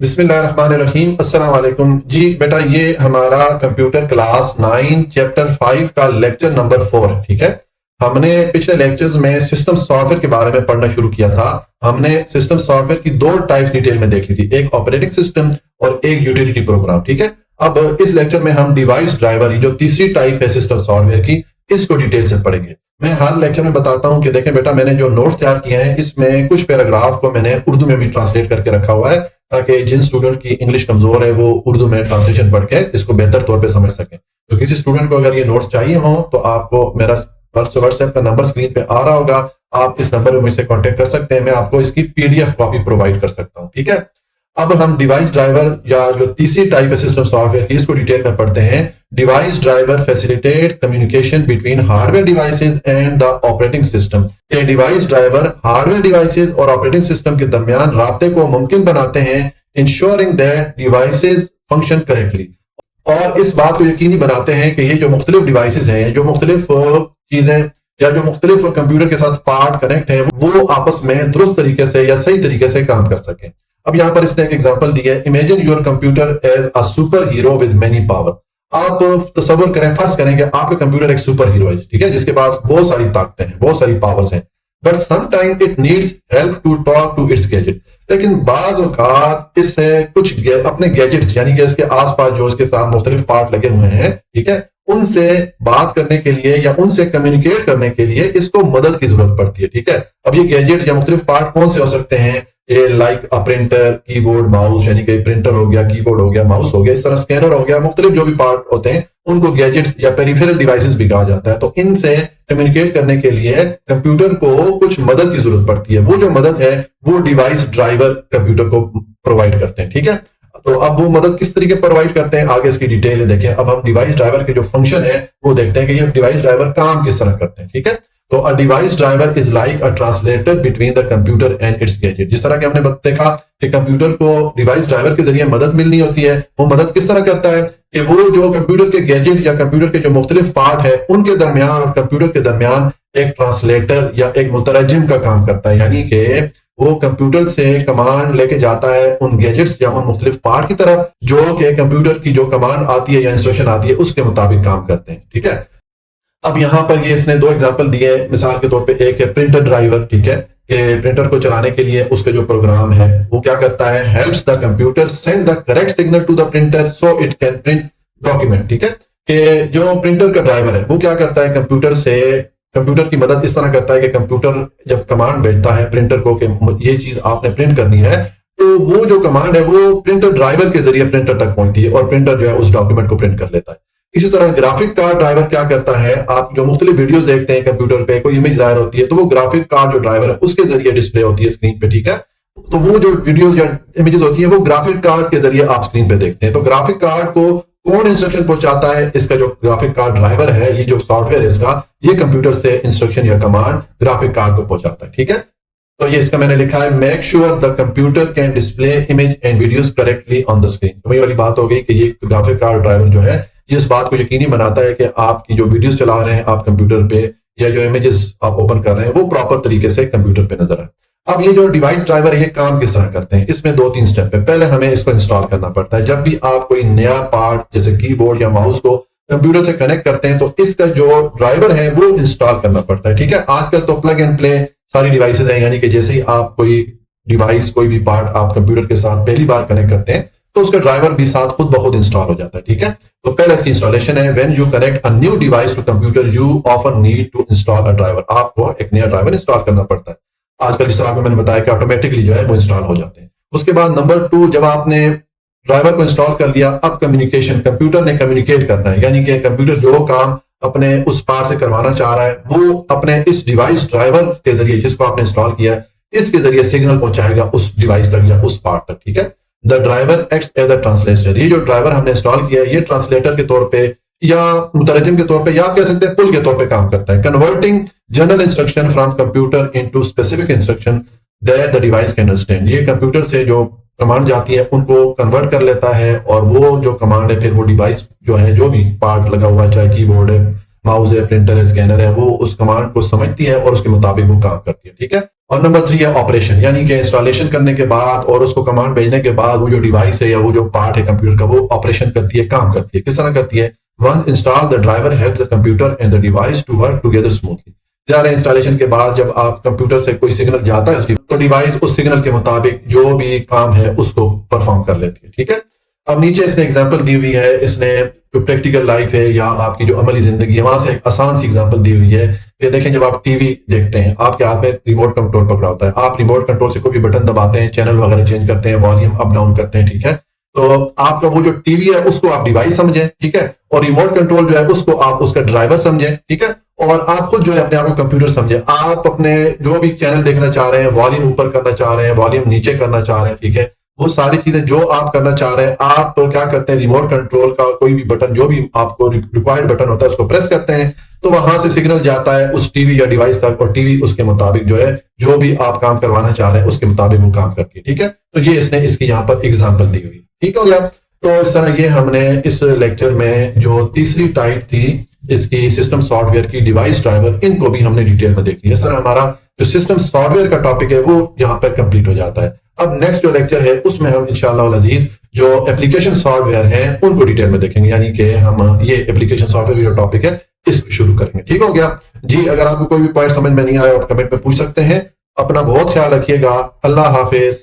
बिस्मिल्लाहिर्रहमानिर्रहीम। अस्सलाम वालेकुम जी बेटा, ये हमारा कंप्यूटर क्लास 9 चैप्टर 5 का लेक्चर नंबर 4 है। ठीक है, हमने पिछले लेक्चर्स में सिस्टम सॉफ्टवेयर के बारे में पढ़ना शुरू किया था। हमने सिस्टम सॉफ्टवेयर की दो टाइप डिटेल में देख ली थी, एक ऑपरेटिंग सिस्टम और एक यूटिलिटी प्रोग्राम। ठीक है, अब इस लेक्चर में हम डिवाइस ड्राइवर, जो तीसरी टाइप है सिस्टम सॉफ्टवेयर की, इसको डिटेल से पढ़ेंगे। मैं हर लेक्चर में बताता हूं कि देखें बेटा, मैंने जो नोट्स तैयार किए हैं इसमें कुछ पैराग्राफ को मैंने उर्दू में भी ट्रांसलेट करके रखा हुआ है, ताकि जिन स्टूडेंट की इंग्लिश कमजोर है वो उर्दू में ट्रांसलेशन पढ़ के इसको बेहतर तौर पे समझ सकें। तो किसी स्टूडेंट को अगर ये नोट्स चाहिए हो तो आपको मेरा व्हाट्सएप का नंबर स्क्रीन पे आ रहा होगा, आप इस नंबर पे मुझसे कांटेक्ट कर सकते हैं। मैं आपको इसकी पीडीएफ कॉपी प्रोवाइड कर सकता हूं। ठीक है, अब हम डिवाइस ड्राइवर या जो तीसरी टाइप है सिस्टम सॉफ्टवेयर की, इसको डिटेल में पढ़ते हैं। Device driver facilitate communication between hardware devices and the operating system. ये डिवाइस ड्राइवर हार्डवेयर डिवाइसेस और ऑपरेटिंग सिस्टम के दरमियान राब्ते को मुमकिन बनाते हैं, ensuring that devices function correctly, और इस बात को यकीनी बनाते हैं कि ये जो मुख्तलिफ डिवाइसेस हैं, जो मुख्तलिफ चीजें या जो मुख्तलिफ कंप्यूटर के साथ पार्ट कनेक्ट है, वो आपस में दुरुस्त तरीके से या सही तरीके से काम कर सकें। अब यहां पर इसने एक एग्जांपल दी है, imagine your computer as a super hero with many power. आप तस्वर करें, फर्ज करें कि आपका कंप्यूटर एक सुपर हीरो है, ठीक है, जिसके पास बहुत सारी ताकतें हैं, बहुत सारी पावर्स हैं, but sometime it needs help to talk to its gadget. लेकिन बाज औकात इससे कुछ अपने गैजेट्स, यानी कि इसके आसपास जो इसके साथ मुख्तलिफ पार्ट लगे हुए हैं, ठीक है, उनसे बात करने के लिए या उनसे कम्युनिकेट करने के लिए इसको मदद की जरूरत पड़ती है। ठीक है, अब ये गैजेट या मुख्तलिफ पार्ट कौन से हो सकते हैं? Like a printer, keyboard, mouse, यानी कि प्रिंटर हो गया, कीबोर्ड हो गया, माउस हो गया, इस तरह स्कैनर हो गया, मुख्तलिफ जो भी पार्ट होते हैं उनको गैजेट्स या पेरिफेरल डिवाइसेस भी कहा जाता है। तो इनसे कम्युनिकेट करने के लिए कंप्यूटर को कुछ मदद की जरूरत पड़ती है। वो जो मदद है वो डिवाइस ड्राइवर कंप्यूटर को प्रोवाइड करते हैं। ठीक है, तो अब वो मदद किस तरीके प्रोवाइड करते हैं, आगे इसकी डिटेल देखें। अब हम डिवाइस ड्राइवर के जो फंक्शन है वो देखते हैं कि ये डिवाइस ड्राइवर काम किस तरह करते हैं। ठीक है, तो a device driver is like a translator between the computer and it's gadget. जिस तरह के हमने देखा कि कंप्यूटर को डिवाइस ड्राइवर के जरिए मदद मिलनी होती है, वो मदद किस तरह करता है कि वो जो कंप्यूटर के गैजेट या कंप्यूटर के जो मुख्तलिफ पार्ट है उनके दरमियान और कंप्यूटर के दरमियान एक ट्रांसलेटर या एक मुतरजिम का काम करता है, यानी कि वो कंप्यूटर से कमांड लेके जाता है उन गैजेट्स या उन मुख्तलिफ पार्ट की तरफ, जो कि कंप्यूटर की जो कमांड आती है या इंस्ट्रक्शन आती है उसके मुताबिक काम करते हैं। ठीक है, अब यहां पर ये इसने दो एग्जांपल दिए। मिसाल के तौर पे एक है प्रिंटर ड्राइवर, ठीक है, कि प्रिंटर को चलाने के लिए उसका जो प्रोग्राम है वो क्या करता है, helps the computer send the correct signal to the printer so it can print document. ठीक है, कि जो प्रिंटर का ड्राइवर है वो क्या करता है, कंप्यूटर की मदद इस तरह करता है कि कंप्यूटर जब कमांड भेजता है प्रिंटर को कि ये चीज आपने प्रिंट करनी है, तो वो जो कमांड है वो प्रिंटर ड्राइवर के जरिए प्रिंटर तक पहुंचती है और प्रिंटर जो है उस डॉक्यूमेंट को प्रिंट कर लेता है। इसी तरह ग्राफिक कार्ड ड्राइवर क्या करता है, आप जो मुख्तलिफ वीडियोस देखते हैं कंप्यूटर पे, कोई इमेज जाहिर होती है तो वो ग्राफिक कार्ड जो ड्राइवर है उसके जरिए डिस्प्ले होती है स्क्रीन पे। ठीक है, तो वो जो वीडियोस या इमेजेस होती है वो ग्राफिक कार्ड के जरिए आप स्क्रीन पे देखते हैं। तो ग्राफिक कार्ड को कौन इंस्ट्रक्शन पहुंचाता है, इसका जो ग्राफिक कार्ड ड्राइवर है, ये जो सॉफ्टवेयर है इसका, ये कंप्यूटर से इंस्ट्रक्शन या कमांड ग्राफिक कार्ड को पहुंचाता है। ठीक है, तो ये इसका मैंने लिखा है, make sure the computer can display image and videos correctly on the screen. तो वही वाली बात हो गई कि ये ग्राफिक कार्ड ड्राइवर जो है ये इस बात को यकीनी बनाता है कि आपकी जो वीडियोस चला रहे हैं आप कंप्यूटर पे या जो इमेजेस आप ओपन कर रहे हैं वो प्रॉपर तरीके से कंप्यूटर पे नजर आए। अब ये जो डिवाइस ड्राइवर है ये काम किस तरह करते हैं, इसमें दो तीन स्टेप है। पहले हमें इसको इंस्टॉल करना पड़ता है। जब भी आप कोई नया पार्ट जैसे कीबोर्ड या माउस को कंप्यूटर से कनेक्ट करते हैं तो इसका जो ड्राइवर है वो इंस्टॉल करना पड़ता है। ठीक है, आजकल तो प्लग एंड प्ले सारी डिवाइसेज हैं, यानी कि जैसे ही आप कोई डिवाइस, कोई भी पार्ट आप कंप्यूटर के साथ पहली बार कनेक्ट करते हैं तो उसका ड्राइवर भी साथ खुद ब खुद इंस्टॉल हो जाता है। ठीक है, तो पहले इसकी इंस्टॉलेशन है। When you connect a new device to computer you often need to install a driver. आपको एक नया ड्राइवर इंस्टॉल करना पड़ता है। आजकल जिस तरह मैंने बताया कि ऑटोमेटिकली जो है वो इंस्टॉल हो जाते हैं। उसके बाद नंबर 2, जब आपने ड्राइवर को इंस्टॉल कर लिया, अब कम्युनिकेशन, कंप्यूटर ने कम्युनिकेट करना है, यानी कि कंप्यूटर जो काम अपने उस पार्ट से करवाना चाह रहा है वो अपने इस डिवाइस ड्राइवर के जरिए, जिसको आपने इंस्टॉल किया है, इसके जरिए सिग्नल पहुंचाएगा उस डिवाइस तक या उस पार्ट तक। ठीक है, the driver acts as a translator. ये जो ड्राइवर हमने इंस्टॉल किया है ये ट्रांसलेटर के तौर पे या मुतरजिम के तौर पे या आप कह सकते हैं पुल के तौर पे काम करता है, converting general instruction from computer into specific instruction that the device can understand. ये कंप्यूटर से जो कमांड जाती है उनको कन्वर्ट कर लेता है और वो जो कमांड है फिर वो डिवाइस जो है, जो भी पार्ट लगा हुआ है, चाहे कीबोर्ड है, माउस है, प्रिंटर है, स्कैनर है, वो उस कमांड को समझती है और उसके मुताबिक वो काम करती है। ठीक है, और नंबर 3 है ऑपरेशन, यानी कि इंस्टॉलेशन करने के बाद और उसको कमांड भेजने के बाद वो जो डिवाइस है या वो जो पार्ट है कंप्यूटर का, वो ऑपरेशन करती है, काम करती है। किस तरह करती है? Once install the driver helps the computer and the device to work together smoothly. यानी इंस्टॉलेशन के बाद जब आप कंप्यूटर से कोई सिग्नल जाता है तो डिवाइस उस सिग्नल के मुताबिक जो भी काम है उसको परफॉर्म कर लेती है। ठीक है, अब नीचे इसने एग्जांपल दी हुई है, इसने जो प्रैक्टिकल लाइफ है या आपकी जो अमली जिंदगी है वहां से एक आसान सी एग्जांपल दी हुई है। ये देखें, जब आप टीवी देखते हैं आपके हाथ में रिमोट कंट्रोल पकड़ा होता है, आप रिमोट कंट्रोल से कोई भी बटन दबाते हैं, चैनल वगैरह चेंज करते हैं, वॉल्यूम अप डाउन करते हैं। ठीक है, तो आपका वो जो टीवी है उसको आप डिवाइस समझें, ठीक है, और रिमोट कंट्रोल जो है उसको आप उसका ड्राइवर समझें। ठीक है, और आप खुद जो है अपने आप को कंप्यूटर समझे। आप अपने जो भी चैनल देखना चाह रहे हैं, वॉल्यूम ऊपर करना चाह रहे हैं, वॉल्यूम नीचे करना चाह रहे हैं, ठीक है, वो सारी चीजें जो आप करना चाह रहे हैं, आप क्या करते हैं, रिमोट कंट्रोल का कोई भी बटन, जो भी आपको रिक्वायर्ड बटन होता है उसको प्रेस करते हैं, तो वहां से सिग्नल जाता है उस टीवी या डिवाइस तक, और टीवी उसके मुताबिक जो है जो भी आप काम करवाना चाह रहे हैं उसके मुताबिक वो काम करती है। ठीक है, तो ये इसने इसकी यहाँ पर एग्जाम्पल दी हुई। ठीक हो गया। तो इस तरह ये हमने इस लेक्चर में जो तीसरी टाइप थी इसकी सिस्टम सॉफ्टवेयर की, डिवाइस ड्राइवर, इनको भी हमने डिटेल में देख लिया। इस तरह हमारा जो सिस्टम सॉफ्टवेयर का टॉपिक है वो यहाँ पर कंप्लीट हो जाता है। अब नेक्स्ट जो लेक्चर है उसमें हम इंशाअल्लाह अजीज जो एप्लीकेशन सॉफ्टवेयर हैं उनको डिटेल में देखेंगे, यानी कि हम ये एप्लीकेशन सॉफ्टवेयर जो टॉपिक है इसको शुरू करेंगे। ठीक हो गया जी। अगर आपको कोई भी पॉइंट समझ में नहीं आया आप कमेंट में पूछ सकते हैं। अपना बहुत ख्याल रखिएगा। अल्लाह हाफिज।